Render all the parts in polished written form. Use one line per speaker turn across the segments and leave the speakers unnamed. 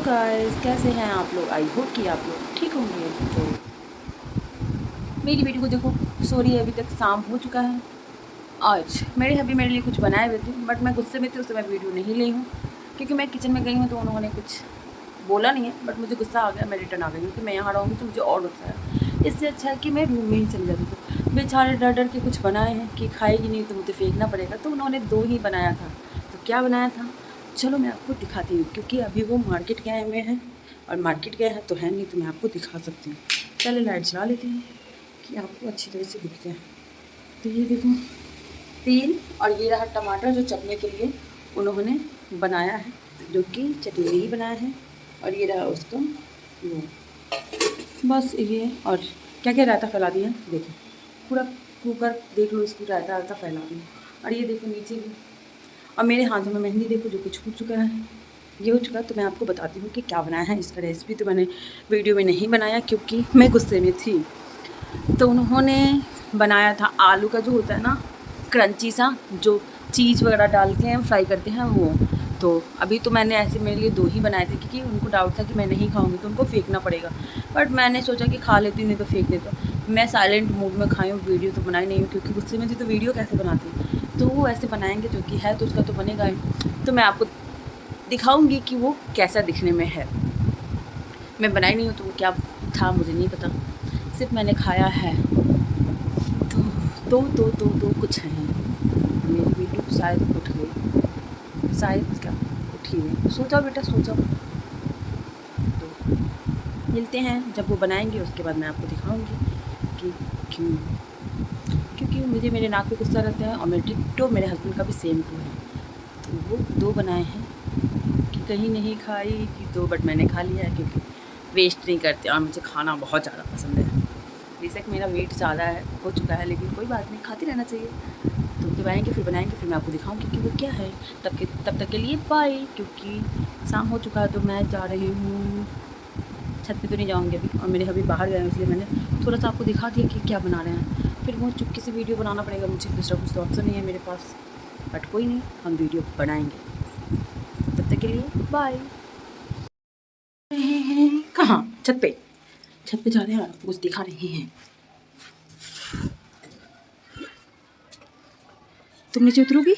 Guys, कैसे हैं आप लोग। आई होप कि आप लोग ठीक होंगे। तो मेरी बेटी को देखो सो रही है, अभी तक शाम हो चुका है। आज मेरे लिए कुछ बनाए हुए थे, बट मैं गुस्से में थी, उस समय वीडियो नहीं ली हूँ क्योंकि मैं किचन में गई हूँ तो उन्होंने कुछ बोला नहीं है, बट मुझे गुस्सा आ गया। मैं रिटर्न आ गई हूँ कि मैं यहाँ रहूँगी तो मुझे और गुस्सा है। इससे अच्छा है कि मैं रूम में ही चली जाती। तो बेचारे डर डर के कुछ बनाए हैं कि खाएगी नहीं तो मुझे फेंकना पड़ेगा, तो उन्होंने 2 ही बनाया था। तो क्या बनाया था चलो मैं आपको दिखाती हूँ, क्योंकि अभी वो मार्केट गए हुए हैं और मार्केट गए हैं तो है नहीं, तो मैं आपको दिखा सकती हूँ। पहले लाइट चला लेती हूँ कि आपको अच्छी तरह से दिख जाए। तो ये देखो तेल, और ये रहा टमाटर जो चटनी के लिए उन्होंने बनाया है, जो कि चटनी ही बनाया है। और ये रहा उसका वो, बस ये। और क्या क्या रायता फैला दिया देखो, पूरा कुकर देख लो, इसको रायता रायता फैला दिया। और ये देखो नीचे भी, और मेरे हाथों में मेहंदी देखो जो कुछ हो चुका है, ये हो चुका है। तो मैं आपको बताती हूँ कि क्या बनाया है। इसका रेसिपी तो मैंने वीडियो में नहीं बनाया क्योंकि मैं गुस्से में थी। तो उन्होंने बनाया था आलू का जो होता है ना क्रंची सा, जो चीज़ वगैरह डाल के हम फ्राई करते हैं वो। तो अभी तो मैंने ऐसे मेरे लिए 2 ही बनाए थे क्योंकि उनको डाउट था कि मैं नहीं खाऊंगी तो उनको फेंकना पड़ेगा, बट मैंने सोचा कि खा लेती नहीं तो फेंक देता। मैं साइलेंट मूड में खाई हूँ, वीडियो तो बनाई नहीं हूँ क्योंकि गुस्से में थी, तो वीडियो कैसे बनाती। तो वो ऐसे बनाएंगे जो कि है तो उसका तो बनेगा ही। तो मैं आपको दिखाऊंगी कि वो कैसा दिखने में है। मैं बनाई नहीं हूँ तो वो क्या था मुझे नहीं पता, सिर्फ मैंने खाया है। तो कुछ हैं। मेरी बेटी शायद उठ गई, शायद क्या उठ ही गई। सो जाओ बेटा सो जाओ। तो मिलते हैं जब वो बनाएंगे, उसके बाद मैं आपको दिखाऊंगी कि क्यों, क्योंकि मुझे मेरे नाक पे गुस्सा रहता है और मेरे डिट्टो मेरे हस्बैंड का भी सेम टू है। तो वो 2 बनाए हैं कि कहीं नहीं खाई कि तो, बट मैंने खा लिया है क्योंकि वेस्ट नहीं करते और मुझे खाना बहुत ज़्यादा पसंद है। बेशक मेरा वेट ज़्यादा है, हो चुका है, लेकिन कोई बात नहीं, खाते रहना चाहिए। तो जब आएँगे फिर बनाएंगे, फिर मैं आपको दिखाऊंगी कि वो क्या है। तब तक के लिए बाय, क्योंकि शाम हो चुका है तो मैं जा रही हूँ। छत पे तो नहीं जाऊँगी अभी, और मेरे अभी बाहर गए हैं इसलिए मैंने थोड़ा सा आपको दिखा दिया कि क्या बना रहे हैं। फिर वो चुपके से वीडियो बनाना पड़ेगा मुझे, दूसरा कुछ तो ऑप्शन नहीं है मेरे पास, बट कोई नहीं, हम वीडियो बनाएंगे। तब तक के लिए बाय। कहाँ? छत पे जा रहे हैं और आपको कुछ दिखा रहे हैं। तुम नीचे उतरोगी?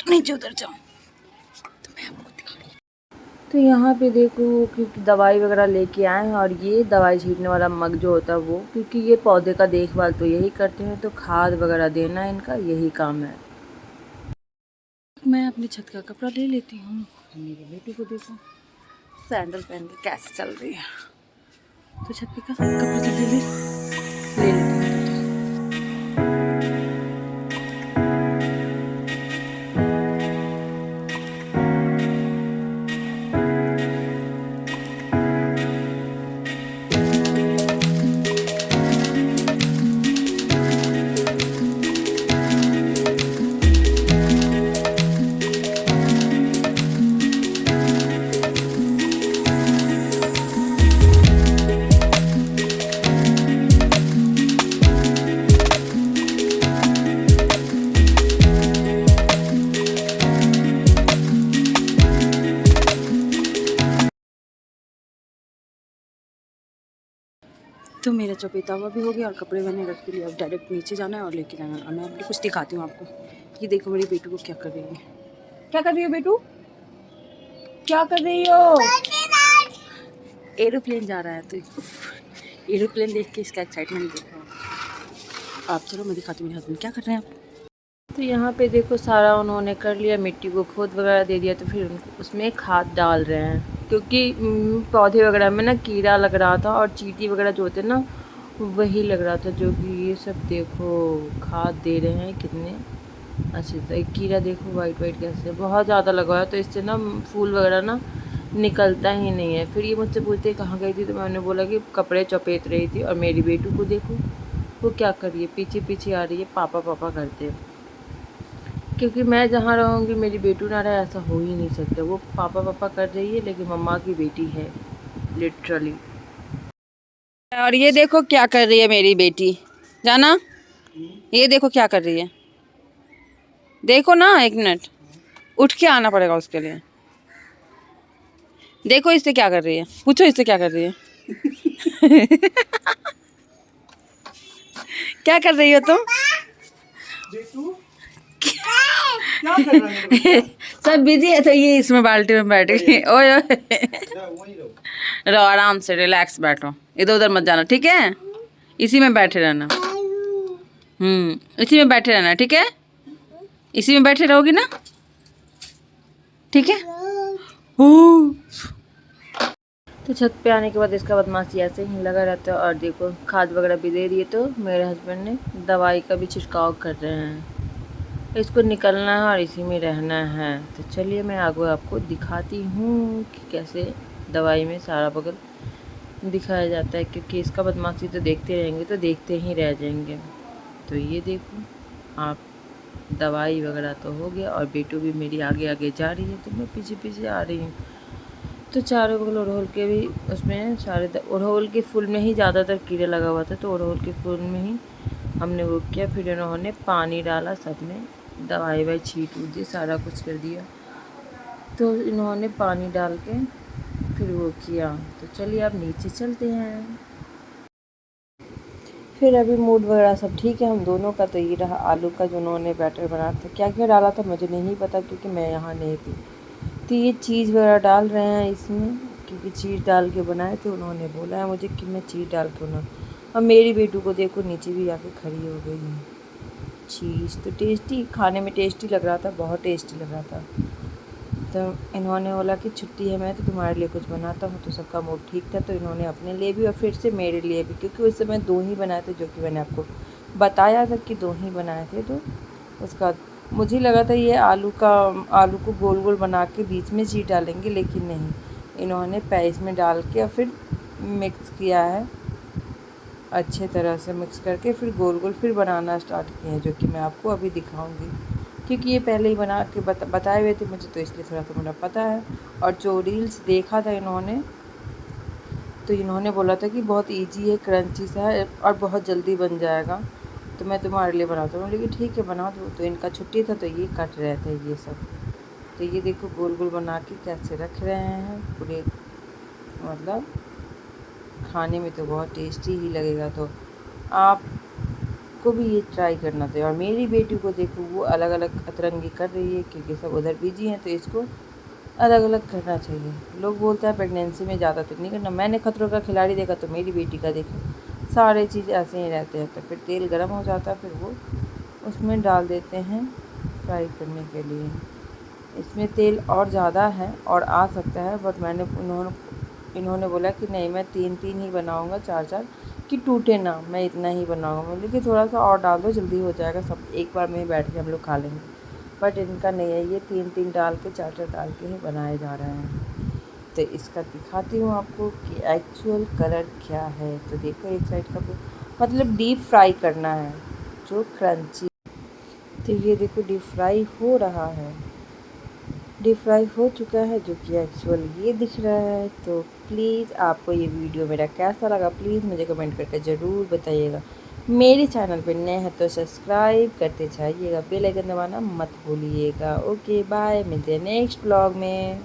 नीचे उतर जाओ तो मैं आपको दिखा रही हूँ। तो यहाँ पे देखो, क्योंकि दवाई वगैरह लेके आए हैं, और ये दवाई छीटने वाला मग जो होता है वो, क्योंकि ये पौधे का देखभाल तो यही करते हैं, तो खाद वगैरह देना इनका यही काम है। मैं अपनी छत का कपड़ा ले लेती हूँ। मेरी बेटी को देखो सैंडल पहन के कैसे चल रही है। तो छत पे का कपड़ा जल्दी ले लेती हूँ। तो मेरा चौपेता हुआ भी हो गया और कपड़े मैंने रख भी लिया। अब डायरेक्ट नीचे जाना है और लेके जाना है। और मैं अपनी कुछ दिखाती हूँ आपको। ये देखो मेरी बेटू को क्या कर रही है। क्या कर रही हो बेटू? क्या कर रही हो? एरोप्लेन जा रहा है, तो एरोप्लेन देख के इसका एक्साइटमेंट देखो आप। चलो मैं दिखाती हूँ मेरे हस्बैंड क्या कर रहे हैं आप। तो यहाँ पे देखो सारा उन्होंने कर लिया, मिट्टी को खोद वगैरह दे दिया, तो फिर उनको उसमें खाद डाल रहे हैं, क्योंकि पौधे वगैरह में ना कीड़ा लग रहा था और चींटी वगैरह जो होते हैं ना वही लग रहा था, जो कि ये सब देखो खाद दे रहे हैं कितने अच्छे से। कीड़ा देखो वाइट वाइट कैसे बहुत ज़्यादा लगा है, तो इससे ना फूल वगैरह ना निकलता ही नहीं है। फिर ये मुझसे पूछते कहाँ गई थी, तो मैंने बोला कि कपड़े चपेट रही थी। और मेरी बेटू को देखो वो क्या कर रही है, पीछे पीछे आ रही है, पापा पापा करते। क्योंकि मैं जहाँ रहूँगी मेरी बेटू ना रहे, ऐसा हो ही नहीं सकता। वो पापा पापा कर रही है लेकिन मम्मा की बेटी है लिटरली। और ये देखो क्या कर रही है मेरी बेटी, जाना ये देखो क्या कर रही है, देखो ना, 1 मिनट उठ के आना पड़ेगा उसके लिए। देखो इससे क्या कर रही है, पूछो इससे क्या कर रही है। क्या कर रही हो तुम? क्या कर रहा है? सब बिजी है तो ये इसमें बाल्टी में बैठ गई। ओए ओए, रहो आराम से, रिलैक्स बैठो, इधर उधर मत जाना, ठीक है? इसी में बैठे रहना। इसी में बैठे रहना, ठीक है? इसी में बैठे रहोगी ना, ठीक है? तो छत पे आने के बाद इसका बदमाशी ऐसे ही लगा रहता है। और देखो खाद वगैरह भी दे रही है, तो मेरे हस्बैंड ने दवाई का भी छिड़काव कर रहे हैं। इसको निकलना है और इसी में रहना है। तो चलिए मैं आगे आपको दिखाती हूँ कि कैसे दवाई में सारा बगल दिखाया जाता है, क्योंकि इसका बदमाशी तो देखते रहेंगे तो देखते ही रह जाएंगे। तो ये देखो आप, दवाई वगैरह तो हो गया और बेटू भी मेरी आगे आगे जा रही है, तो मैं पीछे पीछे आ रही हूँ। तो चारों बगल अड़हुल के भी उसमें सारे अड़हुल के फूल में ही ज़्यादातर कीड़े लगा हुआ था, तो अड़हुल के फूल में ही हमने वो किया। फिर इन्होंने पानी डाला, सब में दवाई वाई छीट दी, सारा कुछ कर दिया। तो इन्होंने पानी डाल के फिर वो किया। तो चलिए अब नीचे चलते हैं। फिर अभी मूड वगैरह सब ठीक है हम दोनों का। तो ये रहा आलू का जो उन्होंने बैटर बनाया था। क्या क्या डाला था मुझे नहीं पता, क्योंकि मैं यहाँ नहीं थी। तो ये चीज़ वगैरह डाल रहे हैं इसमें, क्योंकि चीज़ डाल के बनाए थे। उन्होंने बोला है मुझे कि मैं चीज़ डाल के बना। और मेरी बेटू को देखो नीचे भी आके खड़ी हो गई है। चीज़ तो टेस्टी, खाने में टेस्टी लग रहा था, बहुत टेस्टी लग रहा था। तो इन्होंने बोला कि छुट्टी है, मैं तो तुम्हारे लिए कुछ बनाता हूँ। तो सबका मूड ठीक था, तो इन्होंने अपने लिए भी और फिर से मेरे लिए भी, क्योंकि उस समय 2 ही बनाए थे, जो कि मैंने आपको बताया था कि 2 ही बनाए थे। तो उसका मुझे लगा था ये आलू को गोल गोल बना के बीच में चीज़ डालेंगे, लेकिन नहीं, इन्होंने पैस में डाल के और फिर मिक्स किया है। अच्छे तरह से मिक्स करके फिर गोल गोल फिर बनाना स्टार्ट किए हैं, जो कि मैं आपको अभी दिखाऊंगी, क्योंकि ये पहले ही बना के बताए हुए थे मुझे, तो इसलिए थोड़ा तो मुझे पता है। और जो रील्स देखा था इन्होंने, तो इन्होंने बोला था कि बहुत इजी है, क्रंची सा है और बहुत जल्दी बन जाएगा, तो मैं तुम्हारे लिए बनाता हूँ। लेकिन ठीक है बना दो। तो इनका छुट्टी था, तो ये कट रहे थे ये सब। तो ये देखो गोल गोल बना के कैसे रख रहे हैं पूरे, मतलब खाने में तो बहुत टेस्टी ही लगेगा। तो आपको भी ये ट्राई करना चाहिए। और मेरी बेटी को देखो वो अलग अलग अतरंगी कर रही है, क्योंकि सब उधर बिजी हैं, तो इसको अलग अलग करना चाहिए। लोग बोलते हैं प्रेगनेंसी में ज़्यादा तो नहीं करना। मैंने खतरों का खिलाड़ी देखा, तो मेरी बेटी का देखा, सारे चीज़ ऐसे ही रहते हैं। तो फिर तेल गर्म हो जाता है, फिर वो उसमें डाल देते हैं फ्राई करने के लिए। इसमें तेल और ज़्यादा है और आ सकता है, बट इन्होंने बोला कि नहीं, मैं 3-3 ही बनाऊंगा, 4-4, कि टूटे ना, मैं इतना ही बनाऊंगा। बोले कि थोड़ा सा और डाल दो, जल्दी हो जाएगा, सब एक बार में ही बैठ के हम लोग खा लेंगे। बट इनका नहीं है, ये 3-3 डाल के 4-4 डाल के ही बनाए जा रहे हैं। तो इसका दिखाती हूँ आपको कि एक्चुअल कलर क्या है। तो देखो एक साइड का मतलब डीप फ्राई करना है, जो क्रंची। तो ये देखो डीप फ्राई हो रहा है, डीप फ्राई हो चुका है, जो कि एक्चुअल ये दिख रहा है। तो प्लीज़ आपको ये वीडियो मेरा कैसा लगा, प्लीज़ मुझे कमेंट करके ज़रूर बताइएगा। मेरे चैनल पे नए हैं तो सब्सक्राइब करते जाइएगा, बेल आइकन दबाना मत भूलिएगा। ओके बाय, मिलते हैं नेक्स्ट ब्लॉग में।